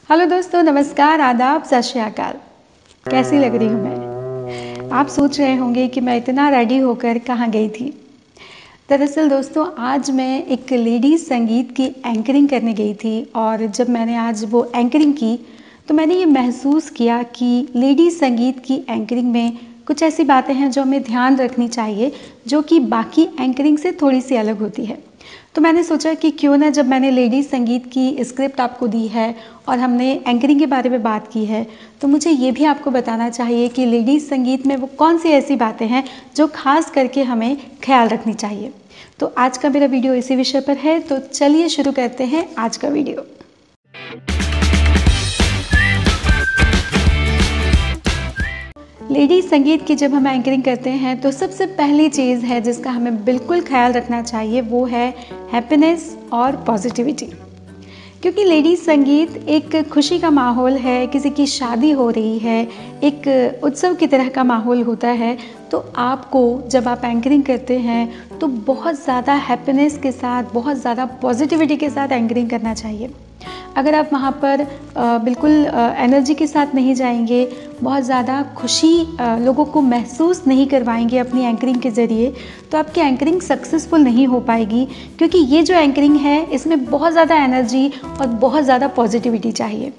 Hello दोस्तों, नमस्कार, आदाब, सत श्री अकाल। कैसी लग रही हूँ मैं? आप सोच रहे होंगे कि मैं इतना रेडी होकर कहाँ गई थी। दरअसल दोस्तों, आज मैं एक लेडीज़ संगीत की एंकरिंग करने गई थी और जब मैंने आज वो एंकरिंग की तो मैंने ये महसूस किया कि लेडीज़ संगीत की एंकरिंग में कुछ ऐसी बातें हैं जो हमें ध्यान रखनी चाहिए, जो कि बाकी एंकरिंग से थोड़ी सी अलग होती है। तो मैंने सोचा कि क्यों ना, जब मैंने लेडीज़ संगीत की स्क्रिप्ट आपको दी है और हमने एंकरिंग के बारे में बात की है, तो मुझे ये भी आपको बताना चाहिए कि लेडीज़ संगीत में वो कौन सी ऐसी बातें हैं जो खास करके हमें ख्याल रखनी चाहिए। तो आज का मेरा वीडियो इसी विषय पर है, तो चलिए शुरू करते हैं आज का वीडियो। लेडीज़ संगीत की जब हम एंकरिंग करते हैं तो सबसे पहली चीज़ है जिसका हमें बिल्कुल ख्याल रखना चाहिए, वो है हैप्पीनेस और पॉजिटिविटी। क्योंकि लेडीज़ संगीत एक खुशी का माहौल है, किसी की शादी हो रही है, एक उत्सव की तरह का माहौल होता है। तो आपको जब आप एंकरिंग करते हैं तो बहुत ज़्यादा हैप्पीनेस के साथ, बहुत ज़्यादा पॉजिटिविटी के साथ एंकरिंग करना चाहिए। अगर आप वहाँ पर बिल्कुल एनर्जी के साथ नहीं जाएंगे, बहुत ज़्यादा खुशी लोगों को महसूस नहीं करवाएंगे अपनी एंकरिंग के ज़रिए, तो आपकी एंकरिंग सक्सेसफुल नहीं हो पाएगी। क्योंकि ये जो एंकरिंग है, इसमें बहुत ज़्यादा एनर्जी और बहुत ज़्यादा पॉजिटिविटी चाहिए।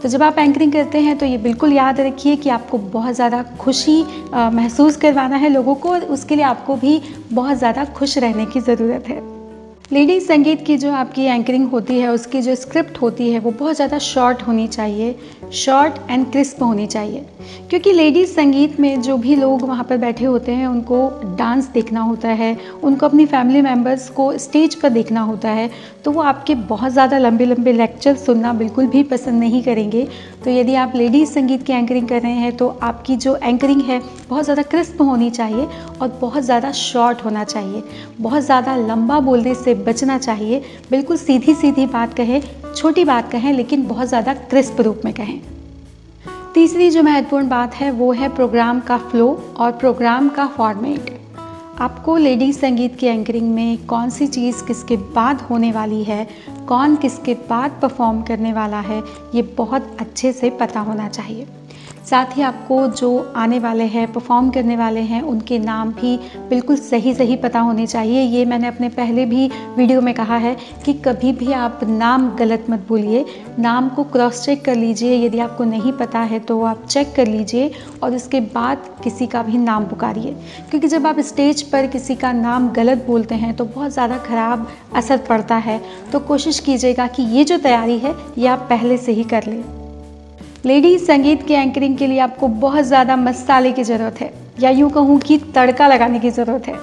तो जब आप एंकरिंग करते हैं तो ये बिल्कुल याद रखिए कि आपको बहुत ज़्यादा खुशी महसूस करवाना है लोगों को, और उसके लिए आपको भी बहुत ज़्यादा खुश रहने की ज़रूरत है। लेडीज़ संगीत की जो आपकी एंकरिंग होती है, उसकी जो स्क्रिप्ट होती है, वो बहुत ज़्यादा शॉर्ट होनी चाहिए, शॉर्ट एंड क्रिस्प होनी चाहिए। क्योंकि लेडीज़ संगीत में जो भी लोग वहाँ पर बैठे होते हैं, उनको डांस देखना होता है, उनको अपनी फैमिली मेम्बर्स को स्टेज पर देखना होता है, तो वो आपके बहुत ज़्यादा लंबे लंबे लेक्चर सुनना बिल्कुल भी पसंद नहीं करेंगे। तो यदि आप लेडीज़ संगीत की एंकरिंग कर रहे हैं तो आपकी जो एंकरिंग है बहुत ज़्यादा क्रिस्प होनी चाहिए और बहुत ज़्यादा शॉर्ट होना चाहिए। बहुत ज़्यादा लंबा बोलने से बचना चाहिए। बिल्कुल सीधी सीधी बात कहें, छोटी बात कहें, लेकिन बहुत ज़्यादा क्रिस्प रूप में कहें। तीसरी जो महत्वपूर्ण बात है वो है प्रोग्राम का फ्लो और प्रोग्राम का फॉर्मेट। आपको लेडीज़ संगीत की एंकरिंग में कौन सी चीज़ किसके बाद होने वाली है, कौन किसके बाद परफॉर्म करने वाला है, ये बहुत अच्छे से पता होना चाहिए। साथ ही आपको जो आने वाले हैं, परफॉर्म करने वाले हैं, उनके नाम भी बिल्कुल सही पता होने चाहिए। ये मैंने अपने पहले भी वीडियो में कहा है कि कभी भी आप नाम गलत मत बोलिए। नाम को क्रॉस चेक कर लीजिए, यदि आपको नहीं पता है तो आप चेक कर लीजिए और उसके बाद किसी का भी नाम पुकारिए। क्योंकि जब आप स्टेज पर किसी का नाम गलत बोलते हैं तो बहुत ज़्यादा ख़राब असर पड़ता है। तो कोशिश कीजिएगा कि ये जो तैयारी है ये आप पहले से ही कर लें। लेडीज़ संगीत की एंकरिंग के लिए आपको बहुत ज़्यादा मसाले की ज़रूरत है, या यूँ कहूँ कि तड़का लगाने की ज़रूरत है।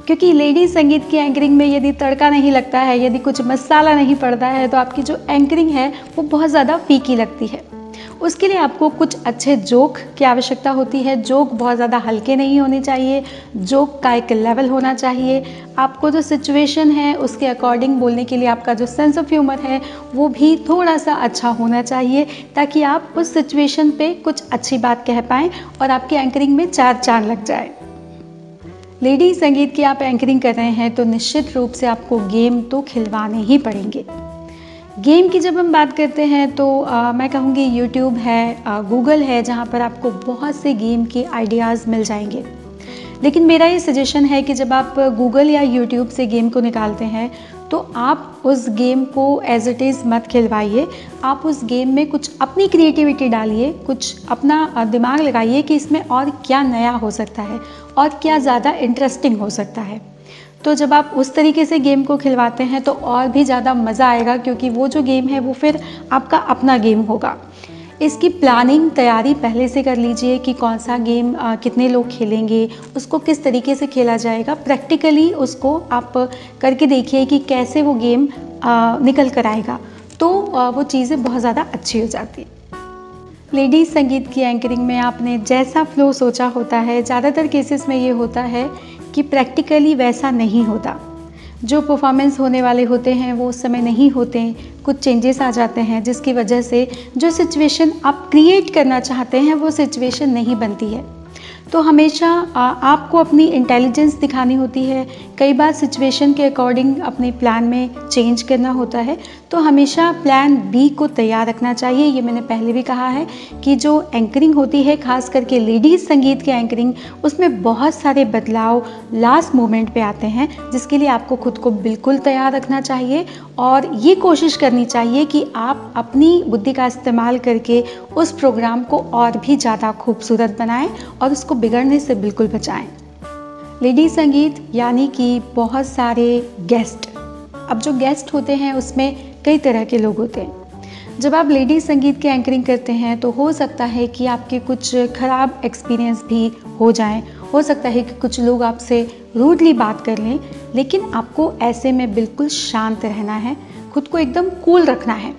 क्योंकि लेडीज़ संगीत की एंकरिंग में यदि तड़का नहीं लगता है, यदि कुछ मसाला नहीं पड़ता है, तो आपकी जो एंकरिंग है वो बहुत ज़्यादा फीकी लगती है। उसके लिए आपको कुछ अच्छे जोक की आवश्यकता होती है। जोक बहुत ज़्यादा हल्के नहीं होने चाहिए, जोक का एक लेवल होना चाहिए। आपको जो सिचुएशन है उसके अकॉर्डिंग बोलने के लिए आपका जो सेंस ऑफ ह्यूमर है वो भी थोड़ा सा अच्छा होना चाहिए, ताकि आप उस सिचुएशन पे कुछ अच्छी बात कह पाएँ और आपकी एंकरिंग में चार चांद लग जाए। लेडीज़ संगीत की आप एंकरिंग कर रहे हैं तो निश्चित रूप से आपको गेम तो खिलवाने ही पड़ेंगे। गेम की जब हम बात करते हैं तो मैं कहूँगी यूट्यूब है, गूगल है, जहाँ पर आपको बहुत से गेम के आइडियाज़ मिल जाएंगे। लेकिन मेरा ये सजेशन है कि जब आप गूगल या यूट्यूब से गेम को निकालते हैं तो आप उस गेम को एज इट इज़ मत खिलवाइए। आप उस गेम में कुछ अपनी क्रिएटिविटी डालिए, कुछ अपना दिमाग लगाइए कि इसमें और क्या नया हो सकता है और क्या ज़्यादा इंटरेस्टिंग हो सकता है। तो जब आप उस तरीके से गेम को खिलवाते हैं तो और भी ज़्यादा मज़ा आएगा, क्योंकि वो जो गेम है वो फिर आपका अपना गेम होगा। इसकी प्लानिंग, तैयारी पहले से कर लीजिए कि कौन सा गेम कितने लोग खेलेंगे, उसको किस तरीके से खेला जाएगा। प्रैक्टिकली उसको आप करके देखिए कि कैसे वो गेम निकल कर आएगा, तो वो चीज़ें बहुत ज़्यादा अच्छी हो जाती है। लेडीज़ संगीत की एंकरिंग में आपने जैसा फ्लो सोचा होता है, ज़्यादातर केसेस में ये होता है कि प्रैक्टिकली वैसा नहीं होता। जो परफॉर्मेंस होने वाले होते हैं वो उस समय नहीं होते, कुछ चेंजेस आ जाते हैं, जिसकी वजह से जो सिचुएशन आप क्रिएट करना चाहते हैं वो सिचुएशन नहीं बनती है। तो हमेशा आपको अपनी इंटेलिजेंस दिखानी होती है। कई बार सिचुएशन के अकॉर्डिंग अपने प्लान में चेंज करना होता है, तो हमेशा प्लान बी को तैयार रखना चाहिए। ये मैंने पहले भी कहा है कि जो एंकरिंग होती है, खास करके लेडीज़ संगीत की एंकरिंग, उसमें बहुत सारे बदलाव लास्ट मोमेंट पे आते हैं, जिसके लिए आपको खुद को बिल्कुल तैयार रखना चाहिए और ये कोशिश करनी चाहिए कि आप अपनी बुद्धि का इस्तेमाल करके उस प्रोग्राम को और भी ज़्यादा खूबसूरत बनाएं और उसको बिगड़ने से बिल्कुल बचाएं। लेडी संगीत यानी कि बहुत सारे गेस्ट। अब जो गेस्ट होते हैं उसमें कई तरह के लोग होते हैं। जब आप लेडी संगीत की एंकरिंग करते हैं तो हो सकता है कि आपके कुछ ख़राब एक्सपीरियंस भी हो जाएं, हो सकता है कि कुछ लोग आपसे रूडली बात कर लें, लेकिन आपको ऐसे में बिल्कुल शांत रहना है, खुद को एकदम कूल रखना है।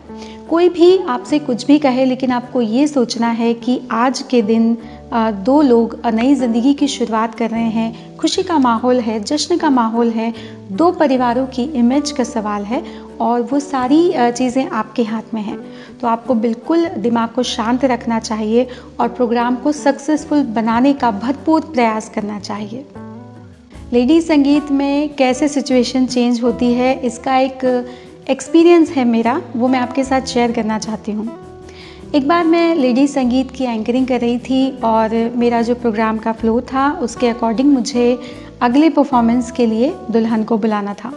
कोई भी आपसे कुछ भी कहे, लेकिन आपको ये सोचना है कि आज के दिन दो लोग नई ज़िंदगी की शुरुआत कर रहे हैं, खुशी का माहौल है, जश्न का माहौल है, दो परिवारों की इमेज का सवाल है और वो सारी चीज़ें आपके हाथ में हैं। तो आपको बिल्कुल दिमाग को शांत रखना चाहिए और प्रोग्राम को सक्सेसफुल बनाने का भरपूर प्रयास करना चाहिए। लेडी संगीत में कैसे सिचुएशन चेंज होती है, इसका एक एक्सपीरियंस है मेरा, वो मैं आपके साथ शेयर करना चाहती हूँ। एक बार मैं लेडी संगीत की एंकरिंग कर रही थी और मेरा जो प्रोग्राम का फ़्लो था उसके अकॉर्डिंग मुझे अगले परफॉर्मेंस के लिए दुल्हन को बुलाना था।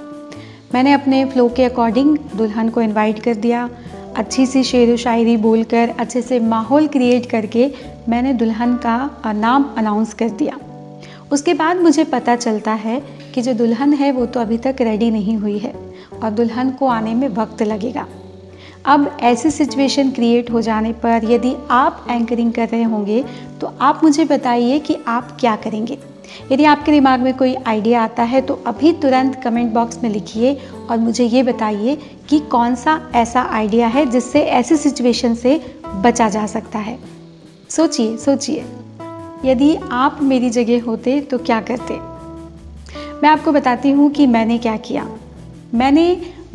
मैंने अपने फ़्लो के अकॉर्डिंग दुल्हन को इनवाइट कर दिया। अच्छी सी शेर व शायरी बोलकर, अच्छे से माहौल क्रिएट करके मैंने दुल्हन का नाम अनाउंस कर दिया। उसके बाद मुझे पता चलता है कि जो दुल्हन है वो तो अभी तक रेडी नहीं हुई है और दुल्हन को आने में वक्त लगेगा। अब ऐसी सिचुएशन क्रिएट हो जाने पर यदि आप एंकरिंग कर रहे होंगे तो आप मुझे बताइए कि आप क्या करेंगे। यदि आपके दिमाग में कोई आइडिया आता है तो अभी तुरंत कमेंट बॉक्स में लिखिए और मुझे ये बताइए कि कौन सा ऐसा आइडिया है जिससे ऐसी सिचुएशन से बचा जा सकता है। सोचिए यदि आप मेरी जगह होते तो क्या करते। मैं आपको बताती हूँ कि मैंने क्या किया। मैंने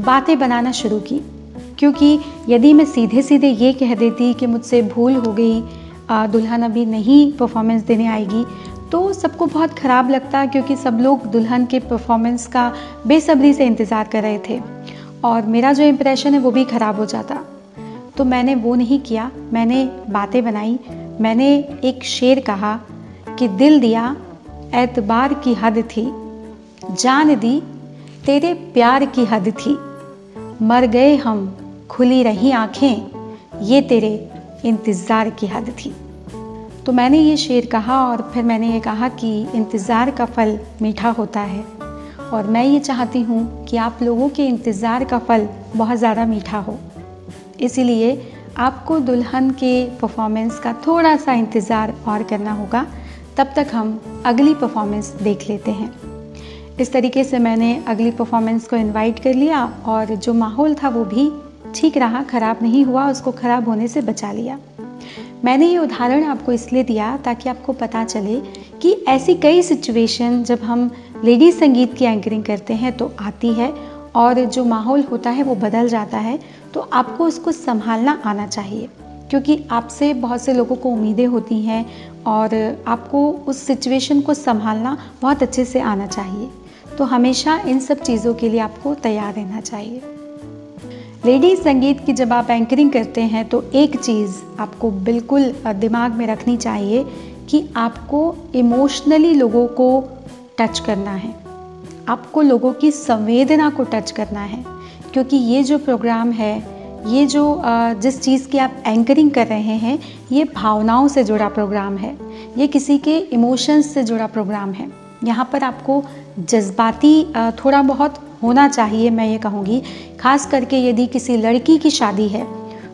बातें बनाना शुरू की, क्योंकि यदि मैं सीधे सीधे ये कह देती कि मुझसे भूल हो गई, दुल्हन अभी नहीं परफॉर्मेंस देने आएगी, तो सबको बहुत ख़राब लगता, क्योंकि सब लोग दुल्हन के परफॉर्मेंस का बेसब्री से इंतज़ार कर रहे थे और मेरा जो इम्प्रेशन है वो भी ख़राब हो जाता। तो मैंने वो नहीं किया, मैंने बातें बनाई। मैंने एक शेर कहा कि दिल दिया एतबार की हद थी, जान दी तेरे प्यार की हद थी, मर गए हम खुली रही आँखें, ये तेरे इंतज़ार की हद थी। तो मैंने ये शेर कहा और फिर मैंने ये कहा कि इंतज़ार का फल मीठा होता है और मैं ये चाहती हूँ कि आप लोगों के इंतज़ार का फल बहुत ज़्यादा मीठा हो। इसीलिए आपको दुल्हन के परफॉर्मेंस का थोड़ा सा इंतज़ार और करना होगा, तब तक हम अगली परफॉर्मेंस देख लेते हैं। इस तरीके से मैंने अगली परफॉर्मेंस को इनवाइट कर लिया और जो माहौल था वो भी ठीक रहा, ख़राब नहीं हुआ, उसको ख़राब होने से बचा लिया। मैंने ये उदाहरण आपको इसलिए दिया ताकि आपको पता चले कि ऐसी कई सिचुएशन जब हम लेडी संगीत की एंकरिंग करते हैं तो आती है और जो माहौल होता है वो बदल जाता है। तो आपको उसको संभालना आना चाहिए, क्योंकि आपसे बहुत से लोगों को उम्मीदें होती हैं और आपको उस सिचुएशन को संभालना बहुत अच्छे से आना चाहिए। तो हमेशा इन सब चीज़ों के लिए आपको तैयार रहना चाहिए। लेडी संगीत की जब आप एंकरिंग करते हैं तो एक चीज़ आपको बिल्कुल दिमाग में रखनी चाहिए कि आपको इमोशनली लोगों को टच करना है, आपको लोगों की संवेदना को टच करना है, क्योंकि ये जो प्रोग्राम है, ये जो जिस चीज़ की आप एंकरिंग कर रहे हैं, ये भावनाओं से जुड़ा प्रोग्राम है, ये किसी के इमोशंस से जुड़ा प्रोग्राम है। यहाँ पर आपको जज्बाती थोड़ा बहुत होना चाहिए, मैं ये कहूँगी। ख़ास करके यदि किसी लड़की की शादी है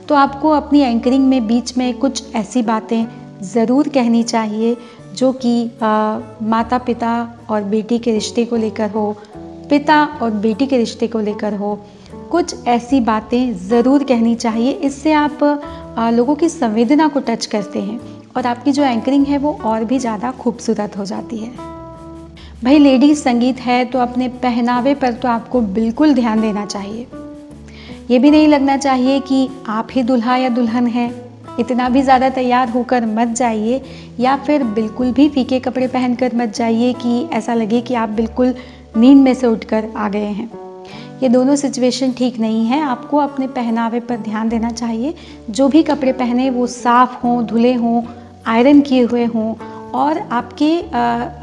तो आपको अपनी एंकरिंग में बीच में कुछ ऐसी बातें ज़रूर कहनी चाहिए जो कि माता पिता और बेटी के रिश्ते को लेकर हो, पिता और बेटी के रिश्ते को लेकर हो। कुछ ऐसी बातें ज़रूर कहनी चाहिए। इससे आप लोगों की संवेदना को टच करते हैं और आपकी जो एंकरिंग है वो और भी ज़्यादा खूबसूरत हो जाती है। भाई लेडीज़ संगीत है तो अपने पहनावे पर तो आपको बिल्कुल ध्यान देना चाहिए। ये भी नहीं लगना चाहिए कि आप ही दूल्हा या दुल्हन हैं। इतना भी ज़्यादा तैयार होकर मत जाइए या फिर बिल्कुल भी फीके कपड़े पहनकर मत जाइए कि ऐसा लगे कि आप बिल्कुल नींद में से उठकर आ गए हैं। ये दोनों सिचुएशन ठीक नहीं है। आपको अपने पहनावे पर ध्यान देना चाहिए। जो भी कपड़े पहने वो साफ़ हों, धुले हों, आयरन किए हुए हों और आपके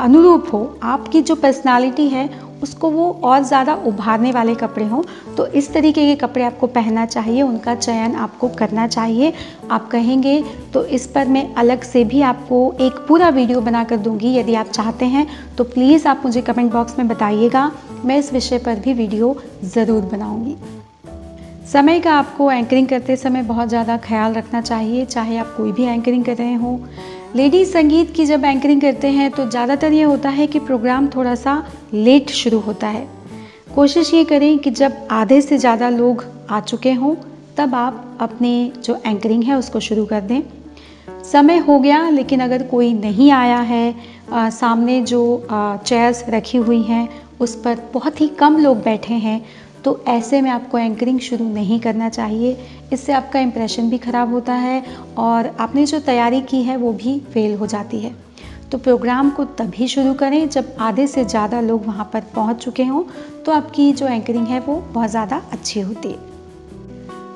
अनुरूप हो। आपकी जो पर्सनालिटी है उसको वो और ज़्यादा उभारने वाले कपड़े हों, तो इस तरीके के कपड़े आपको पहनना चाहिए, उनका चयन आपको करना चाहिए। आप कहेंगे तो इस पर मैं अलग से भी आपको एक पूरा वीडियो बना कर दूँगी। यदि आप चाहते हैं तो प्लीज़ आप मुझे कमेंट बॉक्स में बताइएगा, मैं इस विषय पर भी वीडियो ज़रूर बनाऊँगी। समय का आपको एंकरिंग करते समय बहुत ज़्यादा ख्याल रखना चाहिए, चाहे आप कोई भी एंकरिंग कर रहे हों। लेडीज़ संगीत की जब एंकरिंग करते हैं तो ज़्यादातर ये होता है कि प्रोग्राम थोड़ा सा लेट शुरू होता है। कोशिश ये करें कि जब आधे से ज़्यादा लोग आ चुके हों तब आप अपने जो एंकरिंग है उसको शुरू कर दें। समय हो गया लेकिन अगर कोई नहीं आया है, सामने जो चेयर्स रखी हुई हैं उस पर बहुत ही कम लोग बैठे हैं, तो ऐसे में आपको एंकरिंग शुरू नहीं करना चाहिए। इससे आपका इम्प्रेशन भी ख़राब होता है और आपने जो तैयारी की है वो भी फेल हो जाती है। तो प्रोग्राम को तभी शुरू करें जब आधे से ज़्यादा लोग वहाँ पर पहुँच चुके हों, तो आपकी जो एंकरिंग है वो बहुत ज़्यादा अच्छी होती है।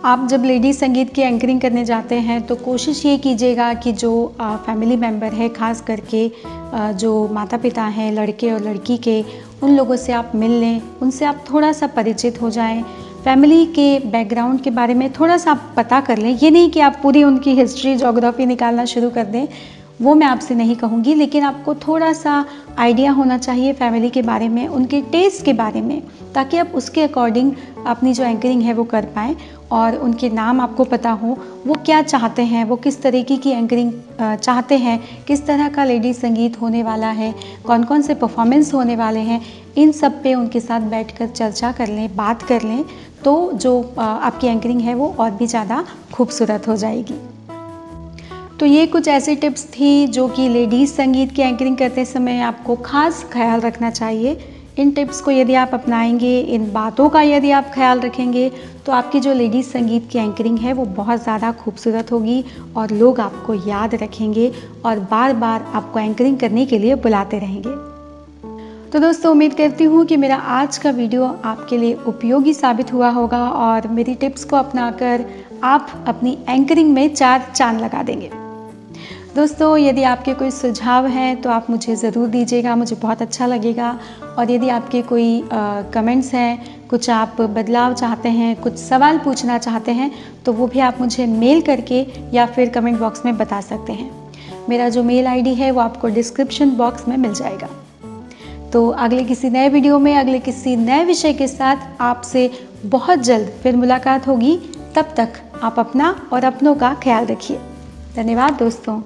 आप जब लेडीज़ संगीत की एंकरिंग करने जाते हैं तो कोशिश ये कीजिएगा कि जो फैमिली मेम्बर है, ख़ास करके जो माता पिता हैं लड़के और लड़की के, उन लोगों से आप मिल लें, उनसे आप थोड़ा सा परिचित हो जाएं, फैमिली के बैकग्राउंड के बारे में थोड़ा सा आप पता कर लें। ये नहीं कि आप पूरी उनकी हिस्ट्री, ज्योग्राफी निकालना शुरू कर दें, वो मैं आपसे नहीं कहूँगी, लेकिन आपको थोड़ा सा आइडिया होना चाहिए फैमिली के बारे में, उनके टेस्ट के बारे में, ताकि आप उसके अकॉर्डिंग अपनी जो एंकरिंग है वो कर पाएँ और उनके नाम आपको पता हो, वो क्या चाहते हैं, वो किस तरीके की एंकरिंग चाहते हैं, किस तरह का लेडीज़ संगीत होने वाला है, कौन कौन से परफॉर्मेंस होने वाले हैं, इन सब पे उनके साथ बैठकर चर्चा कर लें, बात कर लें, तो जो आपकी एंकरिंग है वो और भी ज़्यादा खूबसूरत हो जाएगी। तो ये कुछ ऐसी टिप्स थी जो कि लेडीज़ संगीत की एंकरिंग करते समय आपको ख़ास ख्याल रखना चाहिए। इन टिप्स को यदि आप अपनाएंगे, इन बातों का यदि आप ख्याल रखेंगे, तो आपकी जो लेडीज़ संगीत की एंकरिंग है वो बहुत ज़्यादा खूबसूरत होगी और लोग आपको याद रखेंगे और बार बार आपको एंकरिंग करने के लिए बुलाते रहेंगे। तो दोस्तों, उम्मीद करती हूँ कि मेरा आज का वीडियो आपके लिए उपयोगी साबित हुआ होगा और मेरी टिप्स को अपनाकर आप अपनी एंकरिंग में 4 चाँद लगा देंगे। दोस्तों, यदि आपके कोई सुझाव हैं तो आप मुझे ज़रूर दीजिएगा, मुझे बहुत अच्छा लगेगा। और यदि आपके कोई कमेंट्स हैं, कुछ आप बदलाव चाहते हैं, कुछ सवाल पूछना चाहते हैं, तो वो भी आप मुझे मेल करके या फिर कमेंट बॉक्स में बता सकते हैं। मेरा जो मेल आईडी है वो आपको डिस्क्रिप्शन बॉक्स में मिल जाएगा। तो अगले किसी नए वीडियो में, अगले किसी नए विषय के साथ आपसे बहुत जल्द फिर मुलाकात होगी। तब तक आप अपना और अपनों का ख्याल रखिए। धन्यवाद दोस्तों।